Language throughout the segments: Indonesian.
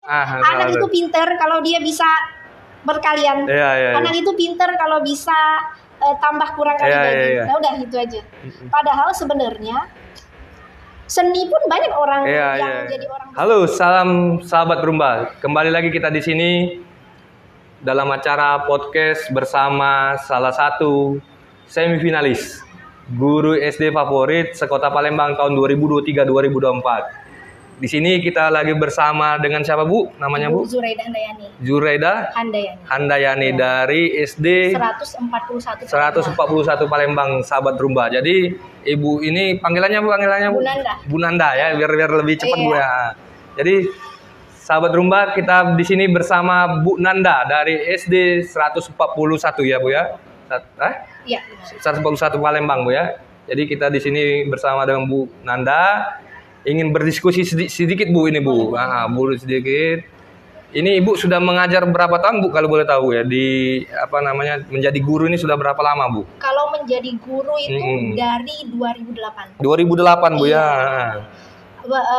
Anak itu pinter kalau dia bisa berkalian. Anak itu pinter kalau bisa tambah kurang kali bagi. Nah udah gitu aja. Padahal sebenarnya seni pun banyak orang yang jadi orang. Halo, salam sahabat rumba. Kembali lagi kita di sini dalam acara podcast bersama salah satu semifinalis guru SD favorit sekota Palembang tahun 2023-2024. Di sini kita lagi bersama dengan siapa Bu? Namanya Bu? Zuraida Handayani. Zuraida Handayani dari SD 141 Palembang, sahabat rumba. Jadi Ibu ini panggilannya Bu? Bu Nanda. Bu Nanda ya, biar lebih cepat Bu ya. Jadi sahabat rumba, kita di sini bersama Bu Nanda dari SD 141 ya Bu ya. Iya. 141 Palembang Bu ya. Jadi kita di sini bersama dengan Bu Nanda. Ingin berdiskusi sedikit Bu ini Bu. Bu sedikit. Ini Ibu sudah mengajar berapa tahun Bu kalau boleh tahu ya, di menjadi guru ini sudah berapa lama Bu? Kalau menjadi guru itu dari 2008. 2008 Bu ya.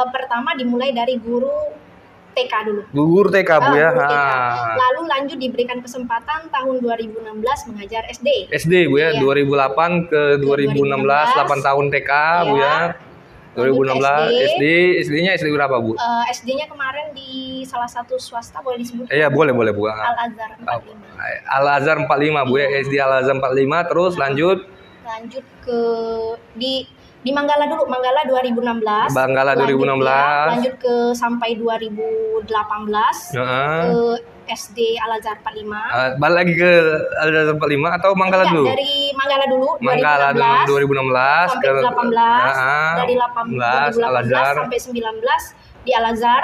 Pertama dimulai dari guru TK dulu. Guru TK Bu ya. Lalu lanjut diberikan kesempatan tahun 2016 mengajar SD. SD Bu ya, 2008 ke 2016 8 tahun TK Bu ya. 2016 SD-nya SD berapa Bu? SD-nya kemarin di salah satu swasta, boleh disebut? Iya boleh Bu. Al-Azhar 45. Al-Azhar 45 Bu ya, SD Al-Azhar 45 terus lanjut ke di Manggala dulu, Manggala 2016. Manggala 2016. Lanjut ke sampai 2018 ke SD Al-Azhar 45. Balik lagi ke Al-Azhar 45 atau Manggala dulu? Dari Manggala dulu, Manggala 2016 sampai 18, dari 2018 Al-Azhar sampai 19 di Al-Azhar,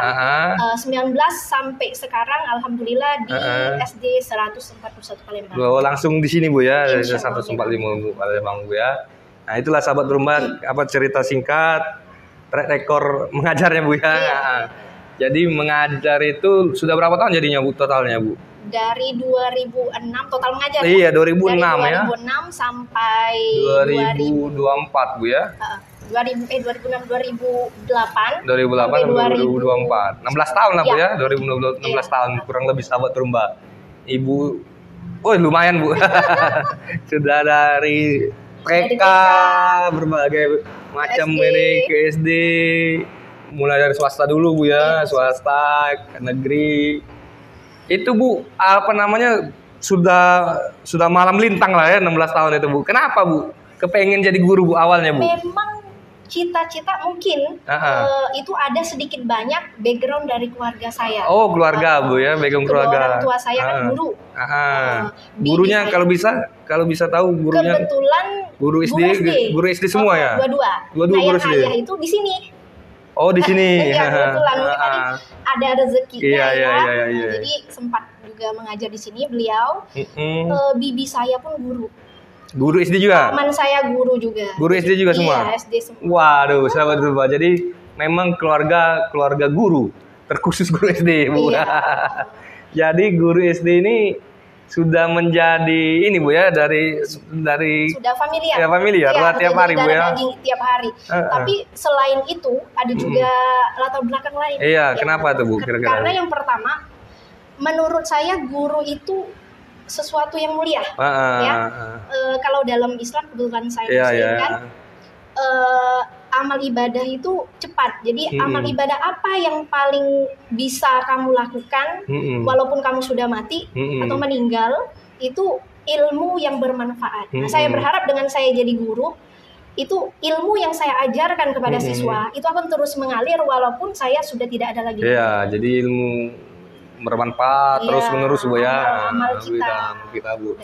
19 sampai sekarang alhamdulillah di SD 141 Palembang. Langsung di sini Bu ya, dari 145 Bu Palembang Bu ya. Nah, itulah sahabat rumah cerita singkat track record mengajarnya Bu ya. Jadi mengajar itu sudah berapa tahun jadinya Bu totalnya Bu? Dari 2006 total mengajar. Iya, 2006 dari ya. 2006 sampai 2024 Bu ya. 2006 2008 2008 2024. 16 tahun lah Bu ya. 2016 tahun kurang lebih sahabat rumba. Ibu lumayan Bu. Sudah dari TK berbagai macam ini ke SD. Mulai dari swasta dulu Bu ya, swasta, negeri. Itu Bu, sudah malam lintang lah ya 16 tahun itu Bu. Kenapa Bu? Kepengen jadi guru Bu awalnya Bu? Memang cita-cita mungkin itu ada sedikit banyak background dari keluarga saya. Oh, keluarga Bu ya, background keluarga. Orang tua saya kan guru. Gurunya kalau bisa tahu gurunya. Kebetulan guru SD semua ya? Dua-dua guru SD. Ayah itu di sini. Oh, di sini. Ya, kebetulan ada rezekinya ya. Jadi sempat juga mengajar di sini beliau. Bibi saya pun guru. Guru SD juga? Paman saya guru juga. Guru SD juga semua? Iya, SD semua. Waduh, sahabat rumah. Jadi memang keluarga guru, terkhusus guru SD Bu. Iya. Jadi guru SD ini sudah menjadi ini Bu ya, dari sudah familiar. Ya, familiar tiap hari Bu ya. Tiap hari. Tapi selain itu ada juga latar belakang lain. Iya, kenapa tuh Bu kira-kira? Karena yang pertama, menurut saya guru itu sesuatu yang mulia. Kalau dalam Islam kebetulan saya Muslim kan, amal ibadah itu cepat. Jadi amal ibadah apa yang paling bisa kamu lakukan walaupun kamu sudah mati atau meninggal, itu ilmu yang bermanfaat. Nah, saya berharap dengan saya jadi guru, itu ilmu yang saya ajarkan kepada siswa itu akan terus mengalir walaupun saya sudah tidak ada lagi. Iya, jadi ilmu bermanfaat terus menerus Bu ya. Amal kita Bu.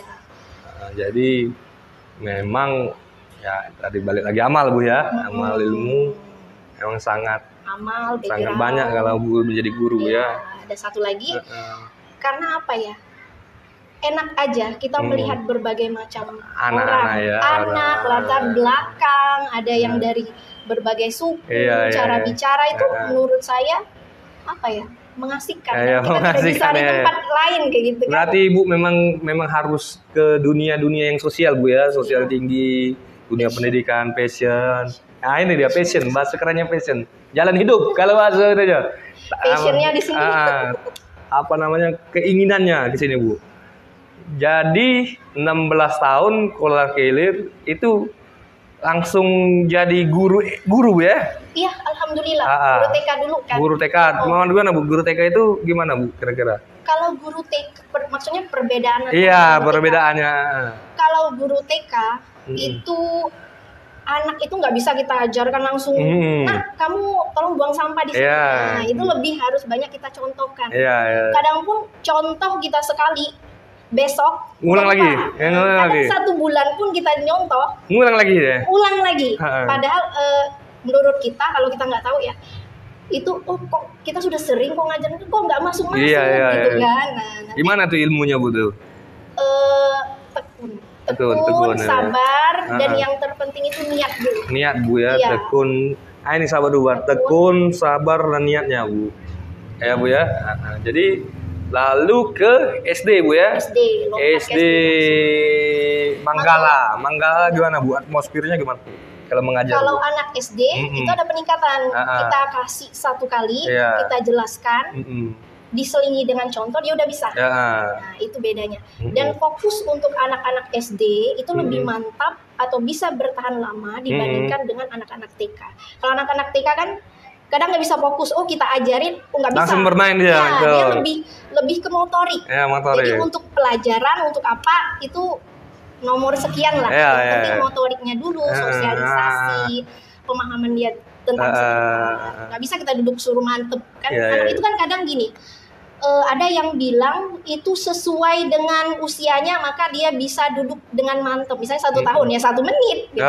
Jadi memang ya tadi balik lagi amal Bu ya. Amal ilmu memang sangat banyak kalau Bu menjadi guru ya. Ada satu lagi, karena apa ya? Enak aja kita melihat berbagai macam anak, latar belakang, ada yang dari berbagai suku, cara bicara itu menurut saya apa ya? Mengasihkan. Kita tidak bisa di tempat lain kayak gitu kan. Berarti Ibu memang harus ke dunia yang sosial Bu ya, sosial tinggi, dunia pendidikan, passion. Nah ini dia passion, bahasa kerennya passion. Jalan hidup kalau bahasa itu aja. Passionnya di sini. Apa namanya, keinginannya di sini Bu. Jadi 16 tahun Kolar Kelir itu langsung jadi guru ya? Iya, alhamdulillah. Guru TK dulu kan. Guru TK. Gimana Bu? Guru TK itu gimana Bu kira-kira? Kalau guru TK maksudnya perbedaan. Iya, perbedaannya. Kalau guru TK itu anak itu nggak bisa kita ajarkan langsung. Nah, kamu tolong buang sampah di sini. Nah, itu lebih harus banyak kita contohkan. Kadang pun contoh kita sekali, besok ngulang lagi. Kadang 1 bulan pun kita nyontoh. Ngulang lagi ya. Ulang lagi. Padahal menurut kita kalau kita nggak tahu ya, itu kok kita sudah sering kok ngajarin, kok nggak masuk gitu kan. Nah, gimana tuh ilmunya Bu tuh? Tekun, sabar, dan yang terpenting itu niat dulu. Niat Bu ya, tekun. Ini sabar dulu, tekun, sabar, dan niatnya Bu. Ya Bu ya. Jadi lalu ke SD Bu ya. SD Manggala. Manggala gimana Bu? Atmosfernya gimana Bu? Kalau mengajar. Kalau anak SD itu ada peningkatan. Kita kasih 1 kali, kita jelaskan. Diselingi dengan contoh, dia udah bisa. Nah, itu bedanya. Dan fokus untuk anak-anak SD itu lebih mantap atau bisa bertahan lama dibandingkan dengan anak-anak TK. Kalau anak-anak TK kan kadang nggak bisa fokus, kita ajarin, nggak bisa. Langsung bermain dia. Dia lebih ke motorik. Jadi untuk pelajaran, untuk apa itu nomor sekian lah. Yang penting motoriknya dulu, sosialisasi, pemahaman dia tentang sejarah. Nggak bisa kita duduk suruh mantep kan. Anak itu kan kadang gini. Ada yang bilang itu sesuai dengan usianya, maka dia bisa duduk dengan mantap. Misalnya 1 tahun ya 1 menit. Gitu.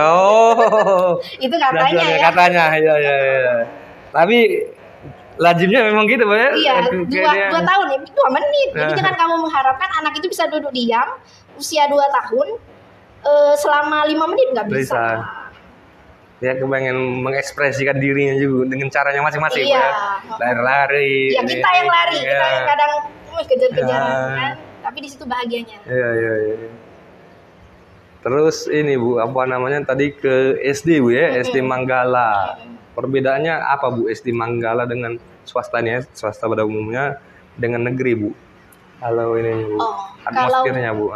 Itu katanya ya. Katanya, ya. Tapi lazimnya memang gitu, Pak ya? Iya, 2 tahun ya, 2 menit. Jadi jangan kamu mengharapkan anak itu bisa duduk diam usia 2 tahun selama 5 menit, nggak bisa. Ya kepengen mengekspresikan dirinya juga dengan caranya masing-masing ya. Lari-lari. Ya kita yang lari, kita yang kadang kejar-kejaran kan. Tapi di situ bahagianya. Iya. Terus ini Bu, apa namanya tadi ke SD Bu ya, SD Manggala. Perbedaannya apa Bu SD Manggala dengan swastanya, swasta pada umumnya dengan negeri Bu? Kalau ini Bu, atmosfernya Bu.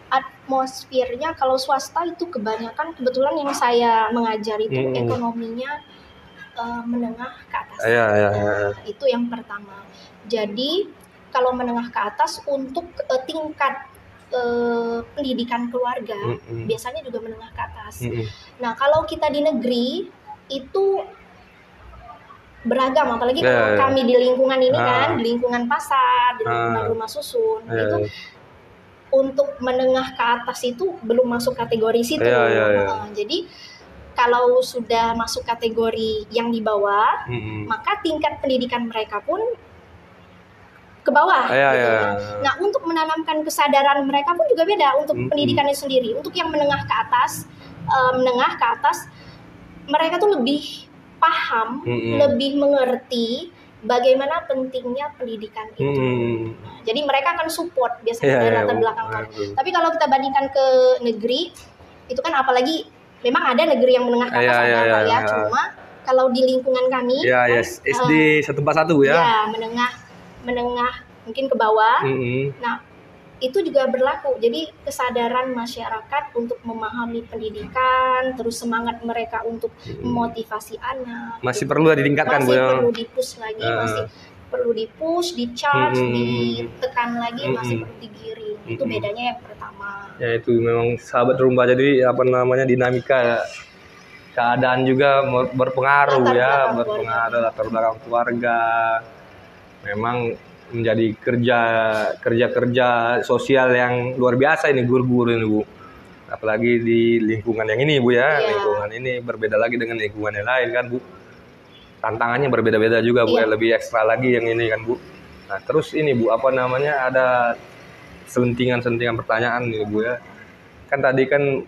Atmosfernya kalau swasta itu kebanyakan, kebetulan yang saya mengajar itu ekonominya menengah ke atas. Itu yang pertama. Jadi kalau menengah ke atas untuk tingkat pendidikan keluarga biasanya juga menengah ke atas. Nah kalau kita di negeri itu beragam, apalagi kalau kami di lingkungan ini kan, di lingkungan pasar, di lingkungan rumah susun itu. Untuk menengah ke atas itu belum masuk kategori situ. Jadi kalau sudah masuk kategori yang di bawah, maka tingkat pendidikan mereka pun ke bawah. Nah, untuk menanamkan kesadaran mereka pun juga beda untuk pendidikannya sendiri. Untuk yang menengah ke atas, mereka tuh lebih paham, lebih mengerti bagaimana pentingnya pendidikan itu. Jadi mereka akan support biasanya dari latar belakang. Tapi kalau kita bandingkan ke negeri, itu kan apalagi memang ada negeri yang menengah ke atas cuma kalau di lingkungan kami SD 141 ya. Ya, menengah mungkin ke bawah. Nah, itu juga berlaku. Jadi kesadaran masyarakat untuk memahami pendidikan, terus semangat mereka untuk memotivasi anak. Masih perlu ditingkatkan, Bu. Masih perlu di-push lagi, masih perlu di-push, di-charge, ditekan lagi, masih perlu digiring. Itu bedanya yang pertama. Ya itu memang sahabat rumah, jadi apa namanya dinamika keadaan juga berpengaruh berpengaruh latar belakang keluarga. Memang menjadi kerja sosial yang luar biasa ini guru-guru ini Bu, apalagi di lingkungan yang ini Bu ya. Lingkungan ini berbeda lagi dengan lingkungan yang lain kan Bu, tantangannya berbeda-beda juga Bu ya, lebih ekstra lagi yang ini kan Bu. Nah terus ini Bu, apa namanya ada selentingan pertanyaan nih Bu ya, kan tadi kan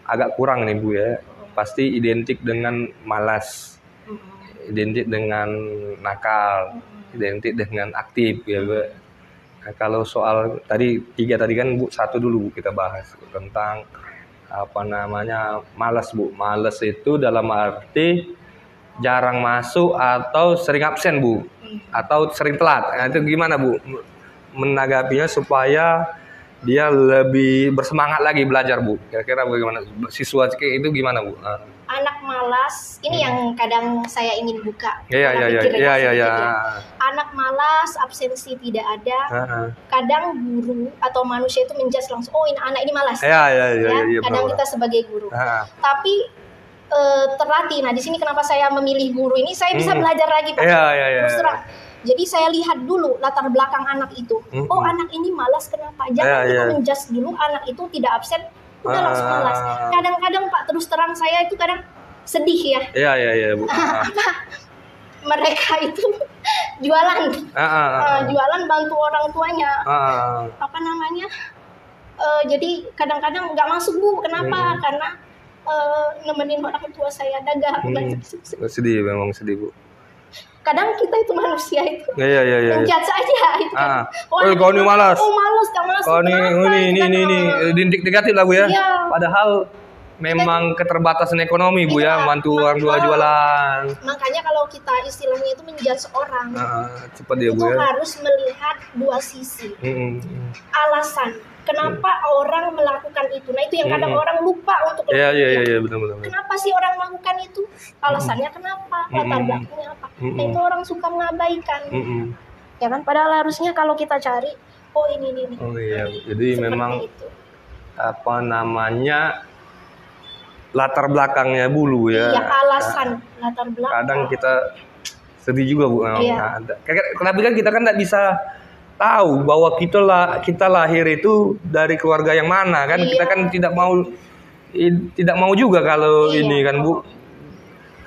agak kurang nih Bu ya, pasti identik dengan malas, identik dengan nakal, identik dengan aktif ya Bu. Nah, kalau soal tadi 3 tadi kan Bu, 1 dulu Bu kita bahas tentang apa namanya, malas Bu. Malas itu dalam arti jarang masuk atau sering absen Bu, atau sering telat. Nah, itu gimana Bu menanggapinya supaya dia lebih bersemangat lagi belajar Bu? Kira-kira bagaimana siswa kayak itu gimana Bu? Anak malas ini yang kadang saya ingin buka. Iya. Anak malas, absensi tidak ada. Kadang guru atau manusia itu menjudge langsung, oh ini anak ini malas. Iya, kadang kita sebagai guru. Tapi terlatih. Nah di sini kenapa saya memilih guru ini? Saya bisa belajar lagi Pak. Terus terang. Jadi saya lihat dulu latar belakang anak itu. Oh anak ini malas kenapa? Jangan kita menjudge dulu anak itu tidak absen. Udah langsung malas. Kadang-kadang Pak terus terang saya itu kadang sedih ya. Iya Bu. Mereka itu jualan, jualan bantu orang tuanya. Apa namanya? Jadi kadang-kadang nggak masuk Bu. Kenapa? Karena nemenin orang tua saya dagang. Sedih, memang sedih Bu. Kadang kita itu manusia itu menjudge aja itu kan. Kau ini malas. Oh malas gak masuk. Kau ini dindik negatif lah Bu ya. Padahal memang keterbatasan ekonomi Bu ya, bantu orang tua jualan. Makanya kalau kita istilahnya itu menjudge orang, cepat dia Bu ya. Harus melihat dua sisi. Alasan kenapa orang melakukan itu. Nah itu yang kadang orang lupa untuk Iya benar. Kenapa sih orang melakukan itu? Alasannya kenapa? Latar belakangnya apa? Nah itu orang suka mengabaikan. Ya kan padahal harusnya kalau kita cari, oh ini. Oh iya, jadi seperti memang itu. Apa namanya, latar belakangnya dulu ya. Iya, alasan latar belakang. Kadang kita sedih juga Bu. Tapi kan kita kan nggak bisa tahu bahwa kita lahir itu dari keluarga yang mana kan. Kita kan tidak mau juga kalau ini kan Bu.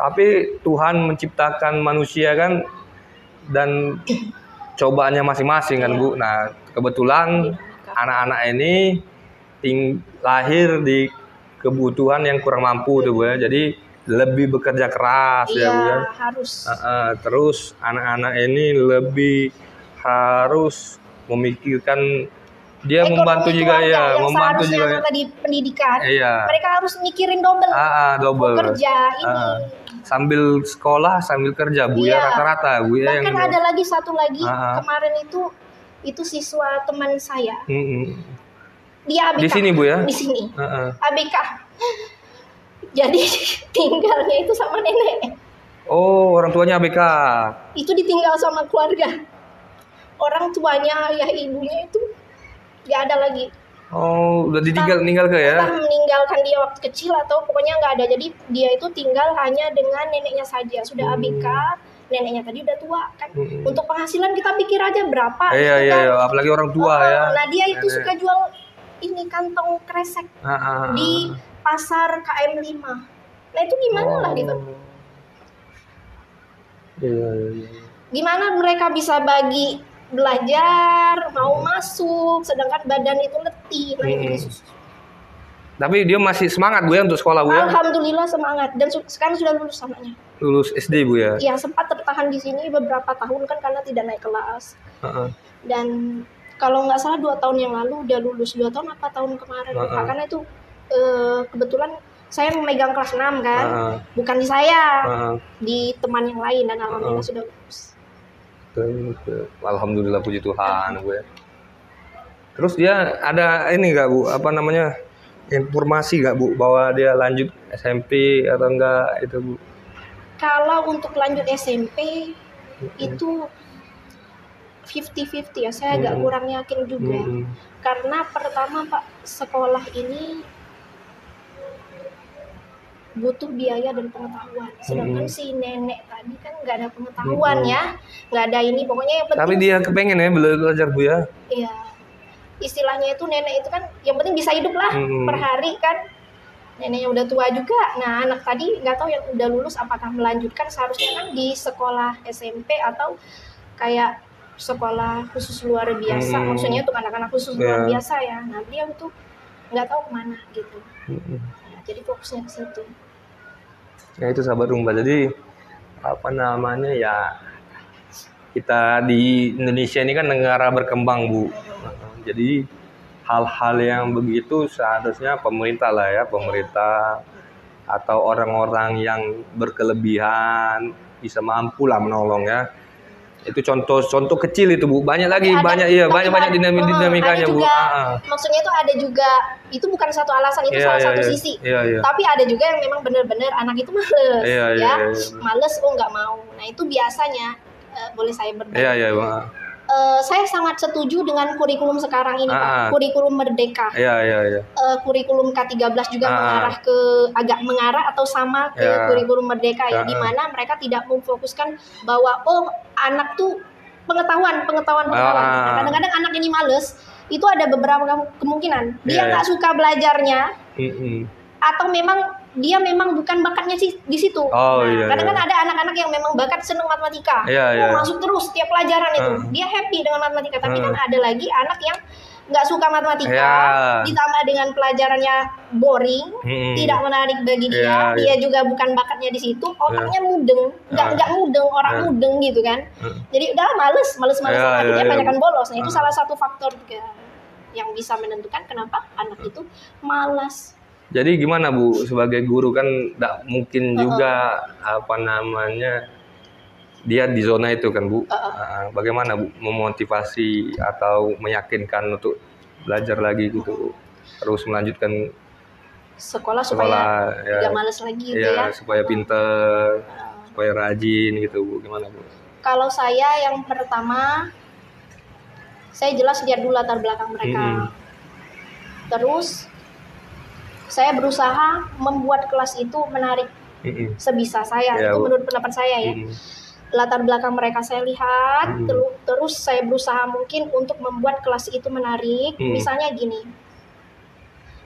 Tapi Tuhan menciptakan manusia kan, dan cobaannya masing-masing kan Bu. Nah kebetulan anak-anak ini lahir di kebutuhan yang kurang mampu tuh Bu ya. Jadi lebih bekerja keras ya Bu ya. Harus. Terus anak-anak ini lebih harus memikirkan, dia membantu juga ya, membantu juga tadi pendidikan. Iya. Mereka harus mikirin double. Kerja ini. Sambil sekolah sambil kerja Bu ya, rata-rata Bu ya. Bahkan ada lagi satu lagi kemarin itu siswa teman saya. Dia ABK. Di sini Bu ya? Di sini. ABK. Jadi tinggalnya itu sama nenek. Oh, orang tuanya ABK. Itu ditinggal sama keluarga. Orang tuanya, ayah ibunya itu nggak ada lagi. Oh, udah meninggal ke ya? Entah meninggalkan dia waktu kecil atau pokoknya nggak ada. Jadi dia itu tinggal hanya dengan neneknya saja. Sudah ABK, neneknya tadi udah tua kan. Untuk penghasilan kita pikir aja berapa. Iya, apalagi orang tua ya. Nah dia itu suka jual ini kantong kresek di pasar KM 5. Nah itu gimana lah gitu. Iya. Gimana mereka bisa bagi belajar, mau masuk, sedangkan badan itu letih. Tapi dia masih semangat Bu ya untuk sekolah Bu ya? Alhamdulillah semangat, dan sekarang sudah lulus anaknya. Lulus SD Bu ya? Iya, sempat tertahan di sini beberapa tahun kan karena tidak naik kelas. Dan kalau nggak salah 2 tahun yang lalu udah lulus. 2 tahun apa tahun kemarin? Karena itu kebetulan saya memegang kelas 6 kan, bukan di saya, di teman yang lain, dan alhamdulillah sudah lulus. Alhamdulillah, puji Tuhan Bu ya. Terus dia ada ini nggak Bu, apa namanya, informasi nggak Bu bahwa dia lanjut SMP atau enggak itu Bu? Kalau untuk lanjut SMP itu 50-50 ya, saya agak kurang yakin juga. Karena pertama Pak, sekolah ini butuh biaya dan pengetahuan. Sedangkan si nenek tadi kan nggak ada pengetahuan ya, nggak ada ini, pokoknya yang penting. Tapi dia kepengen ya belajar Bu ya? Iya, istilahnya itu nenek itu kan yang penting bisa hidup lah per hari kan. Neneknya udah tua juga. Nah anak tadi nggak tahu yang udah lulus apakah melanjutkan, seharusnya kan di sekolah SMP atau kayak sekolah khusus luar biasa, maksudnya untuk anak-anak khusus luar biasa ya. Nah dia itu nggak tahu kemana gitu. Jadi fokusnya ke situ. Ya itu sahabat Rumba. Jadi apa namanya ya, kita di Indonesia ini kan negara berkembang Bu. Jadi hal-hal yang begitu seharusnya pemerintah lah ya, pemerintah atau orang-orang yang berkelebihan bisa mampu lah menolong ya. Itu contoh kecil itu Bu, banyak lagi, banyak dinamikanya Bu. Maksudnya itu ada juga, itu bukan satu alasan, itu salah satu sisi. Tapi ada juga yang memang benar-benar anak itu males, males, nggak mau. Nah itu biasanya boleh saya berbagi. Saya sangat setuju dengan kurikulum sekarang ini, Pak. Kurikulum Merdeka. Kurikulum K13 juga agak mengarah atau sama ke kurikulum Merdeka ya, di mana mereka tidak memfokuskan bahwa anak tuh pengetahuan. Nah, kadang-kadang anak ini males, itu ada beberapa kemungkinan. Dia nggak suka belajarnya, atau dia memang bukan bakatnya sih di situ. Kadang-kadang ada anak-anak yang memang bakat senang matematika, masuk terus tiap pelajaran itu, dia happy dengan matematika. Tapi kan ada lagi anak yang nggak suka matematika, ditambah dengan pelajarannya boring, tidak menarik bagi dia, dia juga bukan bakatnya di situ, otaknya mudeng, nggak mudeng, orang mudeng gitu kan. Jadi udah males, akhirnya banyakan bolos. Nah itu salah satu faktor juga yang bisa menentukan kenapa anak itu malas. Jadi gimana Bu, sebagai guru kan tidak mungkin juga dia di zona itu kan Bu. Bagaimana Bu memotivasi atau meyakinkan untuk belajar lagi gitu, terus melanjutkan sekolah supaya tidak malas lagi gitu ya. Supaya pinter, supaya rajin gitu Bu. Gimana Bu? Kalau saya yang pertama, saya jelas lihat dulu latar belakang mereka. Terus saya berusaha membuat kelas itu menarik sebisa saya, itu menurut pendapat saya ya. Latar belakang mereka saya lihat, terus saya berusaha mungkin untuk membuat kelas itu menarik. Misalnya gini,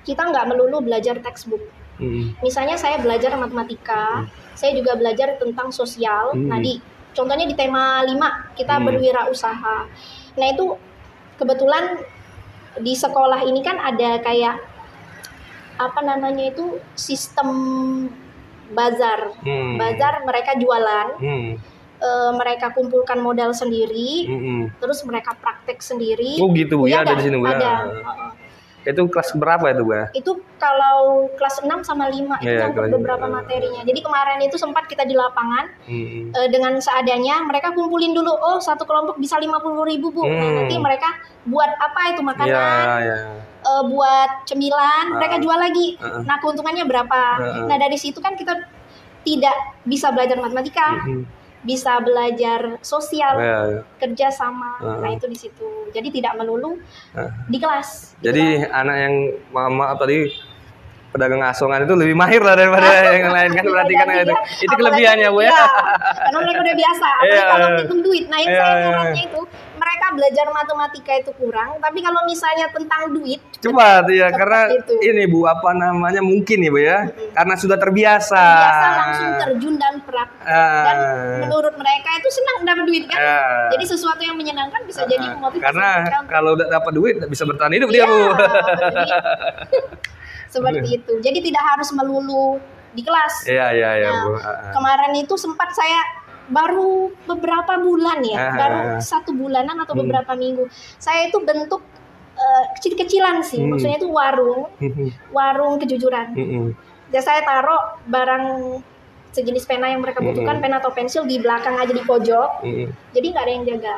kita nggak melulu belajar textbook. Misalnya saya belajar matematika, saya juga belajar tentang sosial. Nah contohnya di tema 5, kita berwirausaha. Nah itu kebetulan di sekolah ini kan ada kayak sistem bazar. Bazar mereka jualan, mereka kumpulkan modal sendiri, terus mereka praktek sendiri. Gitu Bu, ada di sini Bu. Ada. Itu kelas berapa itu Bu? Itu kalau kelas 6 sama 5 itu untuk beberapa materinya. Jadi kemarin itu sempat kita di lapangan dengan seadanya, mereka kumpulin dulu, satu kelompok bisa 50.000 Bu. Nah, nanti mereka buat apa itu makanan, buat cemilan, mereka jual lagi. Nah keuntungannya berapa? Nah dari situ kan kita tidak bisa belajar matematika, bisa belajar sosial, kerja sama. Nah itu di situ. Jadi tidak melulu di kelas. Jadi anak yang maaf tadi pedagang asongan itu lebih mahir lah daripada yang lain kan, berarti kan itu kelebihannya Bu ya. Karena mereka udah biasa. Apalagi kalau hitung duit. Nah yang saya herannya itu mereka belajar matematika itu kurang, tapi kalau misalnya tentang duit cepat ya, karena ini Bu mungkin nih Bu ya, karena sudah terbiasa langsung terjun dan praktek, dan menurut mereka itu senang dapat duit kan. Jadi sesuatu yang menyenangkan bisa jadi motivasi. Karena kalau udah dapat duit bisa bertahan hidup dia Bu. Seperti itu. Jadi tidak harus melulu di kelas. Bu. Kemarin itu sempat saya baru beberapa bulan baru 1 bulanan atau beberapa minggu. Saya itu bentuk kecil-kecilan sih. Maksudnya itu warung kejujuran. Jadi saya taruh barang sejenis pena yang mereka butuhkan, pena atau pensil di belakang aja di pojok. Jadi nggak ada yang jaga.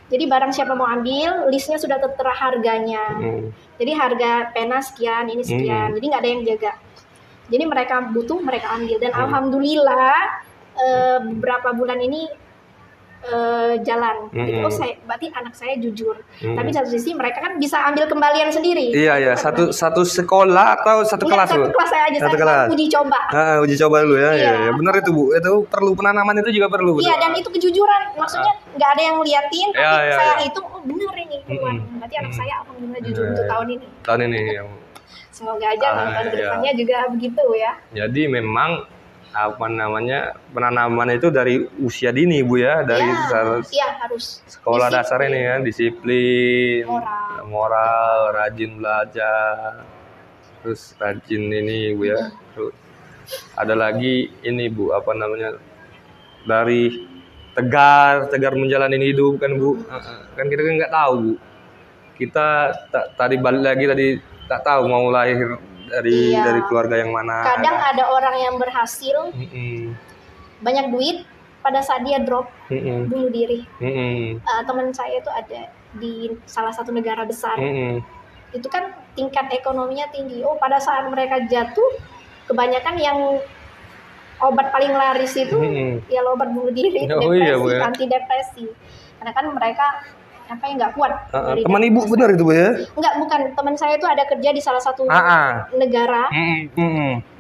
Jadi barang siapa mau ambil, listnya sudah tertera harganya. Jadi harga pena sekian, ini sekian. Jadi nggak ada yang jaga. Jadi mereka butuh, mereka ambil. Dan alhamdulillah beberapa bulan ini jalan. Jadi, berarti anak saya jujur. Tapi satu sisi mereka kan bisa ambil kembalian sendiri. Satu sekolah atau satu kelas Bu? Satu kelas aja. Satu kelas. Uji coba. Uji coba dulu ya. Benar itu Bu. Itu perlu penanaman itu juga perlu. Iya, dan itu kejujuran. Maksudnya nggak ada yang liatin. Tapi saya hitung, benar ini keluar. Berarti anak saya alhamdulillah jujur untuk tahun ini. Tahun ini. Semoga aja tahun depannya juga begitu ya. Jadi memang penanaman itu dari usia dini Bu ya, dari harus sekolah dasar ini ya, disiplin, moral, rajin belajar, terus rajin ini Bu ya. Terus ada lagi ini Bu, dari tegar menjalani hidup kan Bu. Kan kita kan nggak tahu Bu kita tadi balik lagi tadi tak tahu mau lahir dari keluarga yang mana. Kadang ada orang yang berhasil, banyak duit, pada saat dia drop, bunuh diri. Teman saya itu ada di salah satu negara besar. Itu kan tingkat ekonominya tinggi. Oh, pada saat mereka jatuh, kebanyakan yang obat paling laris itu ya obat bunuh diri, depresi, antidepresi. Karena kan mereka nggak kuat. Teman ibu benar itu Bu ya? Enggak, bukan. Teman saya itu ada kerja di salah satu negara.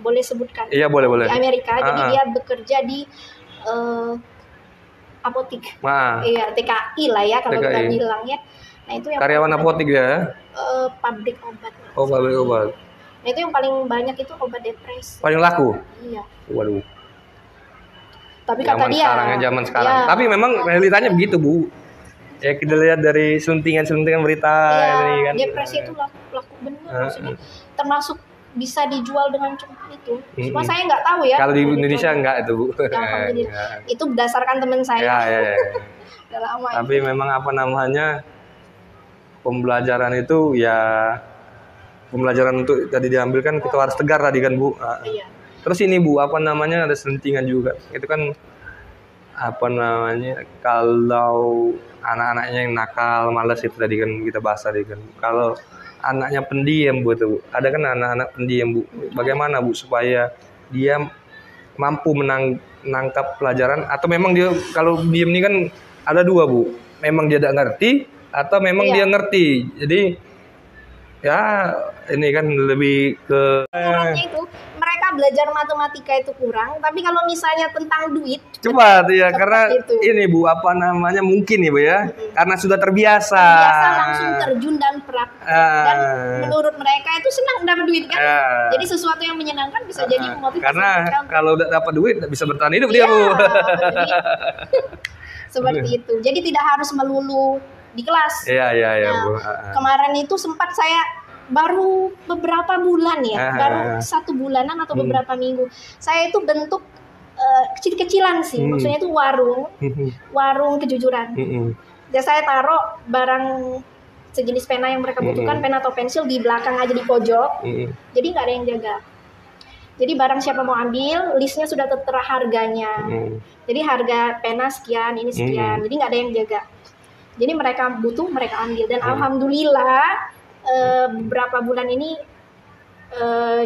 Boleh sebutkan? Iya, boleh. Di Amerika. Jadi dia bekerja di apotik. Iya, TKI lah ya kalau kita bilang ya. Nah, itu yang karyawan apotik ya? Pabrik obat. Oh, pabrik obat. Nah, itu yang paling banyak itu obat depresi. Paling laku? Iya. Waduh. Tapi kata dia zaman sekarang. Ya. Tapi memang realitanya begitu, Bu. Ya kita lihat dari suntingan berita ini kan. Depresi itu laku benar, maksudnya termasuk bisa dijual dengan cepat itu. Cuma saya nggak tahu ya. Kalau di Indonesia enggak itu, Bu. Itu berdasarkan teman saya. Ya. Udah lama. Tapi memang pembelajaran itu ya pembelajaran untuk tadi diambil kan kita harus tegar tadi kan, Bu. Iya. Terus ini Bu, ada sentingan juga. Itu kan kalau anak-anaknya yang nakal, malas itu tadi kan kita bahas tadi kan. Kalau anaknya pendiam Bu, itu ada kan anak-anak pendiam Bu. Bagaimana Bu supaya dia mampu menangkap pelajaran atau memang dia kalau diam ini kan ada dua Bu. Memang dia tidak ngerti atau memang dia ngerti. Jadi ya ini kan lebih ke itu mereka belajar matematika itu kurang, tapi kalau misalnya tentang duit cepat ya karena itu. Ini Bu mungkin nih Bu ya karena sudah terbiasa langsung terjun dan dan menurut mereka itu senang dapat duit kan jadi sesuatu yang menyenangkan bisa jadi motivasi karena kalau udah dapat duit bisa bertahan hidup dia Bu. Seperti itu, jadi tidak harus melulu di kelas. Iya Bu. Kemarin itu sempat saya baru beberapa bulan baru 1 bulanan atau beberapa minggu. Saya itu bentuk kecil-kecilan sih, maksudnya itu warung kejujuran. Dan saya taruh barang sejenis pena yang mereka butuhkan, pena atau pensil di belakang aja di pojok. Jadi nggak ada yang jaga. Jadi barang siapa mau ambil, listnya sudah tertera harganya. Jadi harga pena sekian, ini sekian. Jadi nggak ada yang jaga. Jadi mereka butuh, mereka ambil. Dan alhamdulillah beberapa bulan ini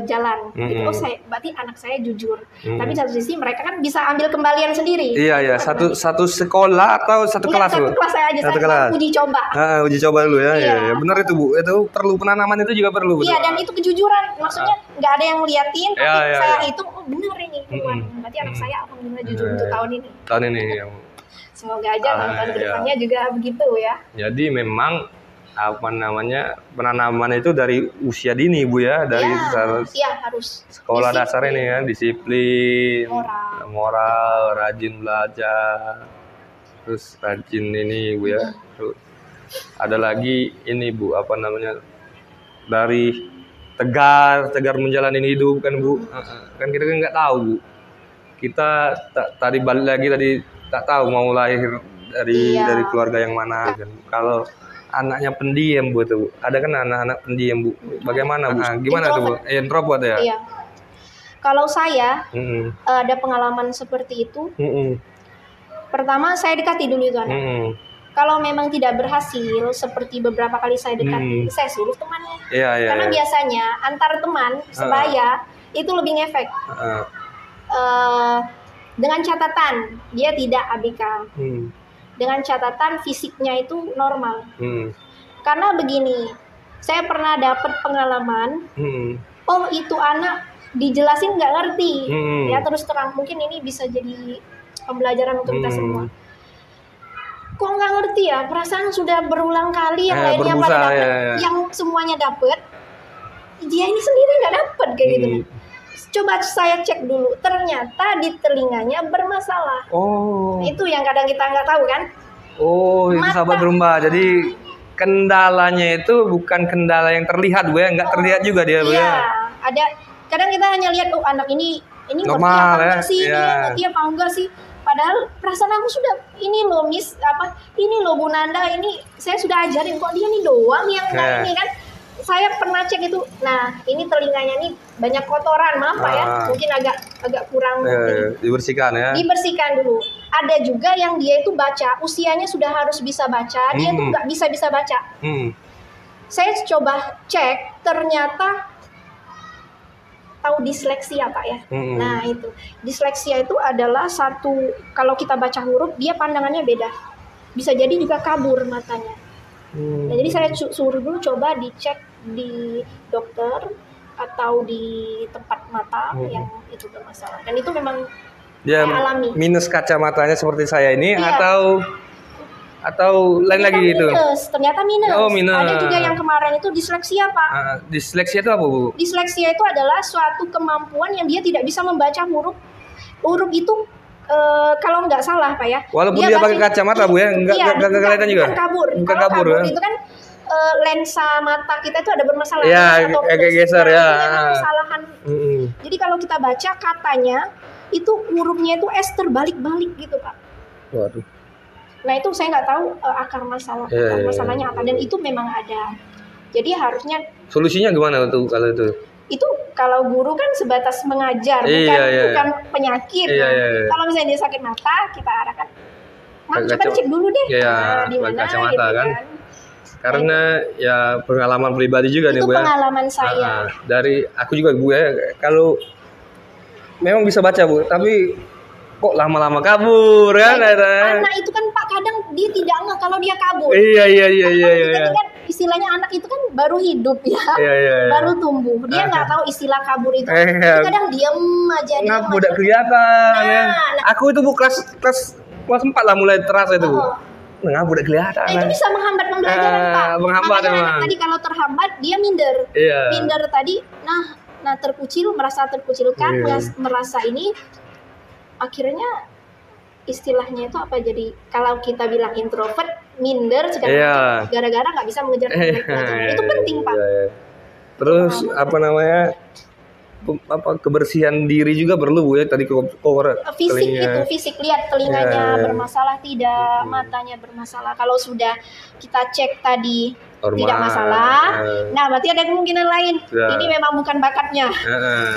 jalan. Gitu. Oh, berarti anak saya jujur. Tapi satu sisi mereka kan bisa ambil kembalian sendiri. Iya. Satu sekolah atau satu kelas Bu? Satu kelas saya aja. Satu kelas. Uji coba. Uji coba dulu ya. Iya. Benar itu Bu. Itu perlu penanaman itu juga perlu. Iya, dan itu kejujuran. Maksudnya nggak ada yang ngeliatin. Tapi saya hitung, oh benar ini. Berarti anak saya alhamdulillah jujur untuk tahun ini. Tahun ini. Semoga aja tahun depannya juga begitu ya. Jadi memang penanaman itu dari usia dini Bu ya, dari harus sekolah dasar ini ya, disiplin, moral, rajin belajar, terus rajin ini Bu ya. Terus ada lagi ini Bu dari tegar menjalani hidup kan Bu. Kan kita kan nggak tahu Bu. Kita tadi balik lagi tadi tak tahu mau lahir dari keluarga yang mana kan. Kalau anaknya pendiam Bu tuh. Ada kan anak-anak pendiam Bu. Bagaimana Bu? Gimana tuh Bu? Introvert ya? Iya. Kalau saya ada pengalaman seperti itu. Pertama saya dekati dulu itu anak. Kalau memang tidak berhasil seperti beberapa kali saya dekati, saya suruh temannya. Karena biasanya antar teman sebaya itu lebih ngefek. Dengan catatan dia tidak ABK. Dengan catatan fisiknya itu normal. Karena begini, saya pernah dapat pengalaman, oh itu anak dijelasin nggak ngerti, ya terus terang mungkin ini bisa jadi pembelajaran untuk kita semua. Kok nggak ngerti ya? Perasaan sudah berulang kali yang lainnya pada dapat, yang semuanya dapat, dia ini sendiri nggak dapat kayak gitu. Coba saya cek dulu, ternyata di telinganya bermasalah. Itu yang kadang kita nggak tahu kan? Itu sahabat rumah. Jadi kendalanya itu bukan kendala yang terlihat Bu ya, nggak terlihat juga dia Bu ya. Ada kadang kita hanya lihat anak ini normal ngerti apa enggak sih, dia ngerti apa enggak sih. Padahal perasaan aku sudah ini loh Miss ini loh Bu Nanda, ini saya sudah ajarin, kok dia nih doang yang enggak ini kan. Saya pernah cek itu. Nah, ini telinganya nih banyak kotoran, maaf Pak ya. Mungkin agak kurang dibersihkan ya. Dibersihkan dulu. Ada juga yang dia itu baca, usianya sudah harus bisa baca, dia tuh nggak bisa baca. Saya coba cek, ternyata tahu disleksia Pak ya. Nah, itu. Disleksia itu adalah satu, kalau kita baca huruf, dia pandangannya beda. Bisa jadi juga kabur matanya. Nah, jadi saya suruh dulu coba dicek di dokter atau di tempat mata yang itu bermasalah. Dan itu memang dia alami. Minus kacamatanya seperti saya ini atau lain lagi gitu. Ternyata minus. Oh, minus. Ada juga yang kemarin itu disleksia Pak. Disleksia itu apa Bu? Disleksia itu adalah suatu kemampuan yang dia tidak bisa membaca huruf. Huruf itu kalau nggak salah Pak ya. Walaupun dia pakai kacamata Bu ya, nggak kelihatan juga. Bukan kabur. Kalau kabur itu kan lensa mata kita itu ada bermasalah. Ya, kayak geser ya. Kesalahan. Jadi kalau kita baca katanya itu hurufnya itu S terbalik-balik gitu Pak. Waduh. Nah itu saya nggak tahu akar masalahnya apa, dan itu memang ada. Jadi harusnya. Solusinya gimana tuh kalau itu? Itu kalau guru kan sebatas mengajar, bukan penyakit. Kalau misalnya dia sakit mata, kita arahkan. Coba cek dulu deh. Di mana kacamata gitu, kan. Karena ya pengalaman pribadi juga nih Bu ya. Itu pengalaman saya. Dari aku juga Bu ya, kalau memang bisa baca Bu, tapi kok lama-lama kabur kan? Anak itu kan Pak kadang dia tidak ngeh kalau dia kabur. Iya. Kan istilahnya anak itu kan baru hidup ya, baru tumbuh. Dia nggak tahu istilah kabur itu. Kadang diem aja. Ngapa udah kelihatan ya? Aku itu Bu kelas 4 lah mulai terasa itu Bu. Ngapa udah kelihatan. Itu bisa menghambat pembelajaran Pak. Menghambat anak tadi kalau terhambat dia minder. Minder tadi, merasa terkucilkan, merasa ini. Akhirnya istilahnya itu apa, jadi kalau kita bilang introvert, minder segala macam, gara-gara nggak bisa mengejar pelajaran. Itu penting Pak. Terus kebersihan diri juga perlu Bu ya, tadi fisik lihat telinganya bermasalah tidak, matanya bermasalah. Kalau sudah kita cek tadi tidak masalah, nah berarti ada kemungkinan lain. Ini memang bukan bakatnya.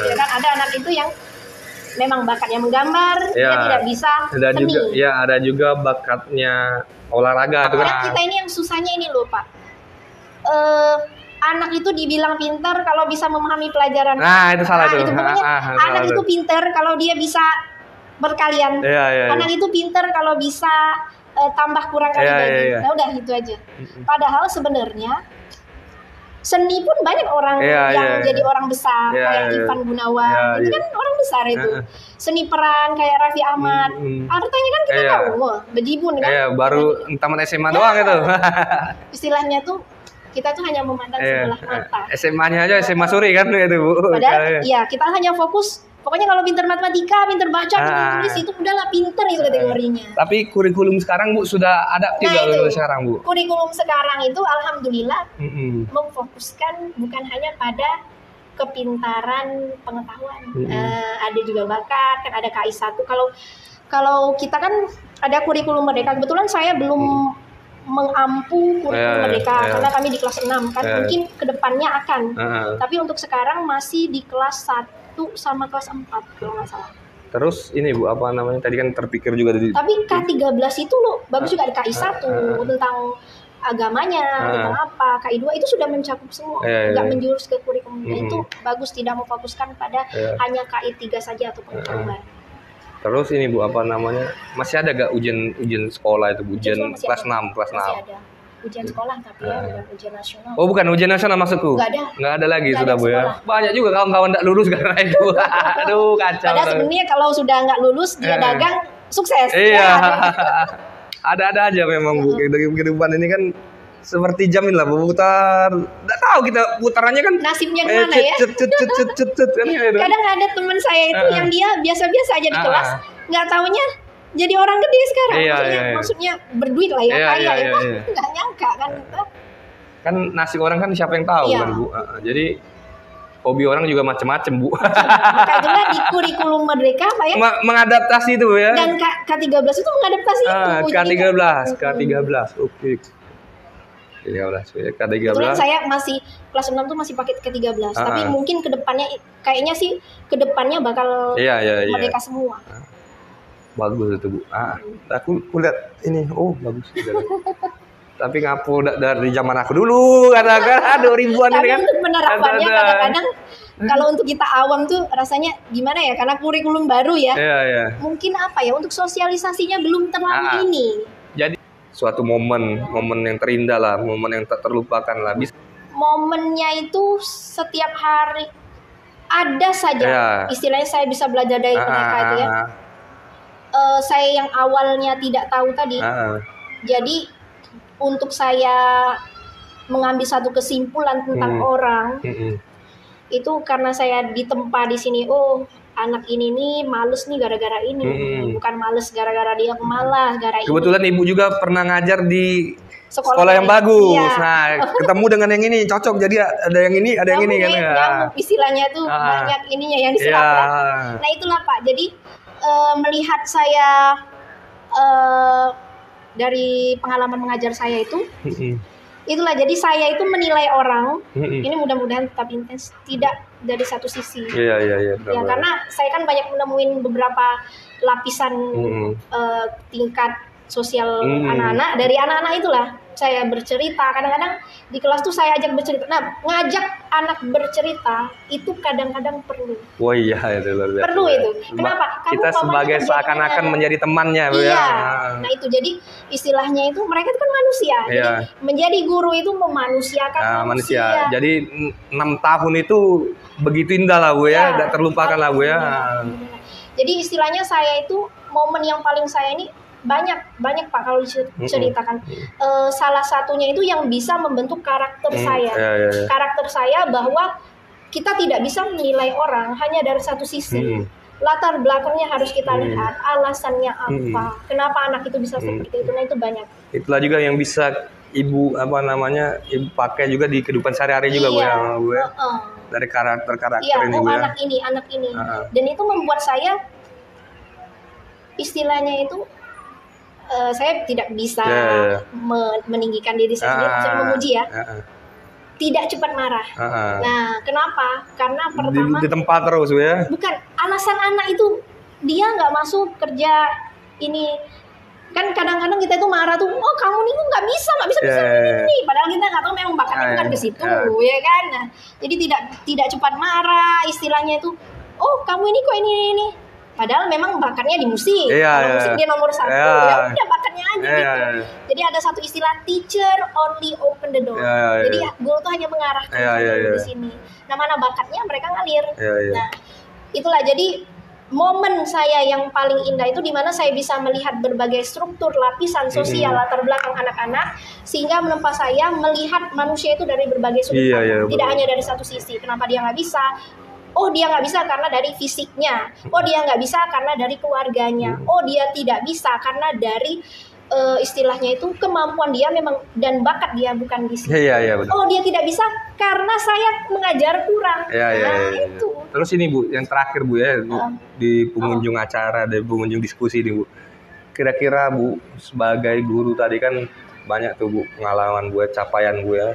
Ya kan ada anak itu yang memang bakatnya menggambar, dia tidak bisa seni. Ada juga bakatnya olahraga. Kita ini yang susahnya ini loh Pak. Anak itu dibilang pintar kalau bisa memahami pelajaran. Nah itu salah tuh. Anak itu pintar kalau dia bisa berkalian. Anak itu pintar kalau bisa tambah kurang kali bagi. Nah udah itu aja. Padahal sebenarnya seni pun banyak orang yang jadi orang besar, kayak Ivan Gunawan, itu kan orang besar itu. Seni peran kayak Raffi Ahmad, artinya kan kita tahu, bejibun kan. Baru tamat SMA doang itu. Istilahnya tuh kita tuh hanya memandang sebelah mata. SMA-nya aja SMA Suri kan itu Bu. Padahal kita hanya fokus. Pokoknya kalau pinter matematika, pinter baca, pinter tulis itu udahlah pinter itu kategorinya. Tapi kurikulum sekarang Bu sudah adaptif sekarang Bu. Kurikulum sekarang itu alhamdulillah memfokuskan bukan hanya pada kepintaran pengetahuan. Ada juga bakat, kan ada KI 1. Kalau kita kan ada kurikulum merdeka. Kebetulan saya belum mengampu kurikulum merdeka karena kami di kelas 6 kan. Mungkin kedepannya akan. Tapi untuk sekarang masih di kelas 1 sama kelas 4 kalau nggak salah. Terus ini Bu, apa namanya? Tadi kan terpikir juga Tapi K13 itu loh bagus juga, ada KI 1 tentang agamanya, tentang apa. KI 2 itu sudah mencakup semua, nggak menjurus ke kurikulum. Itu bagus, tidak memfokuskan pada hanya KI 3 saja atau pengetahuan. Terus ini Bu, apa namanya? Masih ada gak ujian sekolah itu, ujian kelas 6, kelas 6? Masih ada. Ujian sekolah tapi bukan ujian nasional. Oh bukan ujian nasional maksudku? Nggak ada lagi sudah Bu ya. Banyak juga kawan-kawan nggak lulus karena itu. Aduh kacau. Padahal sebenarnya kalau sudah nggak lulus dia dagang sukses. Iya. Ada aja memang Bu. Kehidupan ini kan seperti jamin lah putar. Nggak tahu kita putarannya kan. Nasibnya gimana ya? Kadang ada teman saya itu yang dia biasa-biasa aja di kelas, nggak taunya jadi orang gede sekarang. Maksudnya berduit lah ya, kaya ya. Nggak nyangka kan kita. Kan nasib orang kan siapa yang tahu kan Bu. Jadi hobi orang juga macam-macam, Bu. Maka itulah di kurikulum Merdeka Pak ya. Mengadaptasi itu ya. Dan K13 itu mengadaptasi itu. K13. Oke. 13 K13. Kebetulan saya masih kelas 6 tuh masih pakai K13. Tapi mungkin kedepannya kayaknya sih kedepannya bakal Merdeka semua. Bagus itu, Bu. Aku lihat ini, bagus. Tapi ngapu dari zaman aku dulu, kadang-kadang 2000-an ini kan. Tapi untuk penerapannya kadang-kadang kalau untuk kita awam tuh rasanya gimana ya? Karena kurikulum baru ya. Iya. Mungkin apa ya? Untuk sosialisasinya belum terlalu ini. Jadi suatu momen yang terindah lah, momen yang tak terlupakan lah. Momennya itu setiap hari ada saja. Istilahnya saya bisa belajar dari mereka itu ya. Saya yang awalnya tidak tahu tadi. Jadi untuk saya mengambil satu kesimpulan tentang orang itu karena saya ditempa di sini. Oh, anak ini nih males nih gara-gara ini. Bukan males gara-gara dia pemalas, gara-gara kebetulan ini. Ibu juga pernah ngajar di sekolah yang bagus. Iya. Nah, ketemu dengan yang ini cocok. Jadi ada yang ini, ada yang ini kan. Nyamuk istilahnya tuh banyak ininya yang diserap ya. Nah, itulah Pak. Jadi melihat saya dari pengalaman mengajar saya itu, itulah jadi saya itu menilai orang ini mudah-mudahan tetap intens, tidak dari satu sisi. Iya. Ya karena saya kan banyak menemuin beberapa lapisan tingkat sosial anak-anak. Dari anak-anak itulah saya bercerita. Kadang-kadang di kelas tuh saya ajak bercerita. Nah, ngajak anak bercerita itu kadang-kadang perlu. Oh iya, itu luar biasa. Perlu itu. Kenapa? Kita sebagai seakan-akan menjadi temannya, Bu. Iya. Nah itu jadi istilahnya itu mereka itu kan manusia. Jadi menjadi guru itu memanusiakan manusia. Jadi 6 tahun itu begitu indah lah, Bu ya. Tidak terlupakan lah, Bu ya. Jadi istilahnya saya itu momen yang paling saya ini banyak Pak kalau diceritakan. Salah satunya itu yang bisa membentuk karakter saya. Karakter saya bahwa kita tidak bisa menilai orang hanya dari satu sisi. Latar belakangnya harus kita lihat, alasannya apa, kenapa anak itu bisa seperti itu. Nah itu banyak. Itulah juga yang bisa Ibu Ibu pakai juga di kehidupan sehari-hari juga, Bu ya. Dari karakter ini, Bu ya. Anak ini. Dan itu membuat saya istilahnya itu saya tidak bisa meninggikan diri saya sendiri, saya memuji ya. Tidak cepat marah. Nah, kenapa? Karena pertama di tempat terus ya. Bukan, alasan anak itu dia nggak masuk kerja ini. Kan kadang-kadang kita itu marah tuh, oh kamu nih kok nggak bisa ini. Padahal kita nggak tahu memang bakatnya bukan ke situ, ya kan. Nah, jadi tidak cepat marah, istilahnya itu, oh kamu ini kok ini. Padahal memang bakatnya di musik. Musik dia nomor 1. Ya udah bakatnya aja gitu. Jadi ada satu istilah teacher only open the door. Jadi guru tuh hanya mengarahkan di sini. Nah, mana bakatnya mereka ngalir. Nah, itulah jadi momen saya yang paling indah itu di mana saya bisa melihat berbagai struktur lapisan sosial latar belakang anak-anak sehingga menempa saya melihat manusia itu dari berbagai sudut pandang. Tidak hanya dari satu sisi. Kenapa dia nggak bisa? Oh dia nggak bisa karena dari fisiknya. Oh dia nggak bisa karena dari keluarganya. Oh dia tidak bisa karena dari istilahnya itu kemampuan dia memang dan bakat dia bukan di sini. Oh dia tidak bisa karena saya mengajar kurang. Itu. Terus ini Bu, yang terakhir Bu ya di pengunjung acara, di pengunjung diskusi ini Bu. Kira-kira Bu sebagai guru tadi kan banyak tuh Bu pengalaman Bu, capaian Bu ya.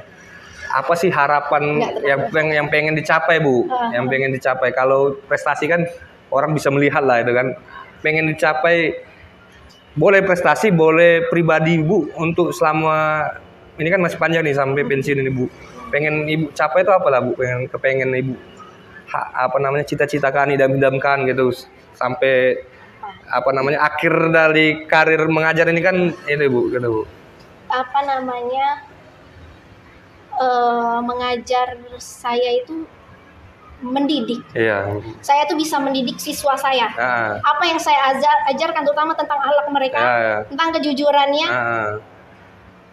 Apa sih harapan yang pengen dicapai Bu? Yang pengen dicapai kalau prestasi kan orang bisa melihat lah itu kan. Pengen dicapai boleh prestasi, boleh pribadi Bu untuk selama ini kan masih panjang nih sampai pensiun ini Bu. Pengen Ibu capai itu apa lah Bu? Kepengen Ibu cita-citakan, idam-idamkan gitu sampai akhir dari karir mengajar ini kan ini Bu gitu Bu. Mengajar saya itu mendidik. Saya tuh bisa mendidik siswa saya. Apa yang saya ajarkan terutama tentang akhlak mereka, tentang kejujurannya.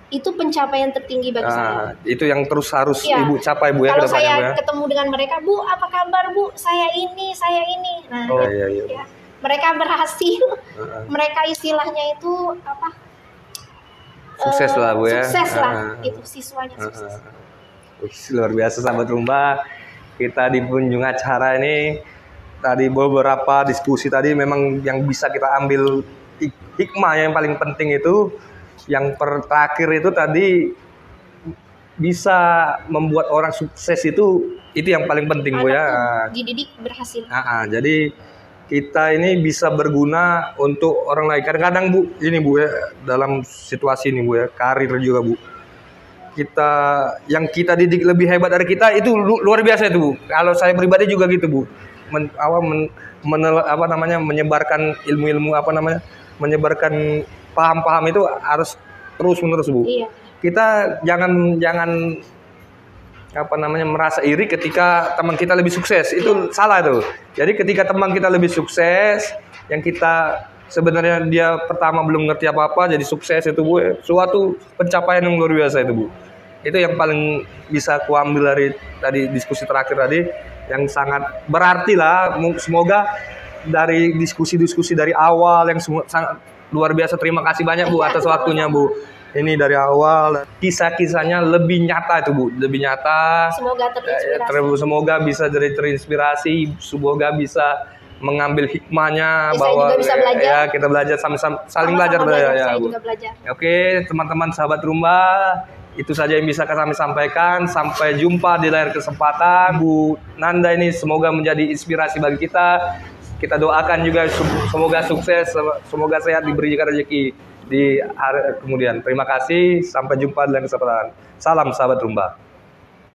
Itu pencapaian tertinggi bagi saya. Itu yang terus harus Ibu capai Bu ya. Kalau saya ketemu dengan mereka, Bu, apa kabar Bu? Saya ini. Nah, mereka berhasil. Mereka istilahnya itu apa? Sukses lah Bu ya. Sukses lah, itu siswanya sukses. Luar biasa sahabat Rumba. kita di penghujung acara ini. Tadi beberapa diskusi tadi memang yang bisa kita ambil hikmah yang paling penting itu, yang terakhir itu tadi bisa membuat orang sukses itu yang paling penting Bu ya. Dididik berhasil. Jadi kita ini bisa berguna untuk orang lain. Kadang-kadang Bu, ini Bu ya, dalam situasi ini Bu ya, karir juga Bu. Yang kita didik lebih hebat dari kita itu luar biasa itu Bu. Kalau saya pribadi juga gitu Bu. Menyebarkan ilmu-ilmu menyebarkan paham-paham itu harus terus-menerus Bu. Iya. Kita jangan merasa iri ketika teman kita lebih sukses. Itu salah tuh. Jadi ketika teman kita lebih sukses, yang kita sebenarnya dia pertama belum ngerti apa-apa jadi sukses itu Bu, suatu pencapaian yang luar biasa itu Bu. Itu yang paling bisa kuambil dari tadi diskusi terakhir tadi, yang sangat berarti lah. Semoga dari diskusi-diskusi dari awal yang sangat luar biasa. Terima kasih banyak Bu atas waktunya Bu. Ini dari awal kisah-kisahnya lebih nyata itu Bu, lebih nyata. Semoga terinspirasi. Semoga bisa jadi terinspirasi, semoga bisa mengambil hikmahnya bahwa juga bisa belajar. Ya kita belajar saling belajar ya Bu. Oke, teman-teman sahabat Rumba, itu saja yang bisa kami sampaikan. Sampai jumpa di lain kesempatan. Bu Nanda ini semoga menjadi inspirasi bagi kita. Kita doakan juga semoga sukses, semoga sehat, diberikan rezeki di hari kemudian. Terima kasih, sampai jumpa di lain kesempatan. Salam sahabat Rumba.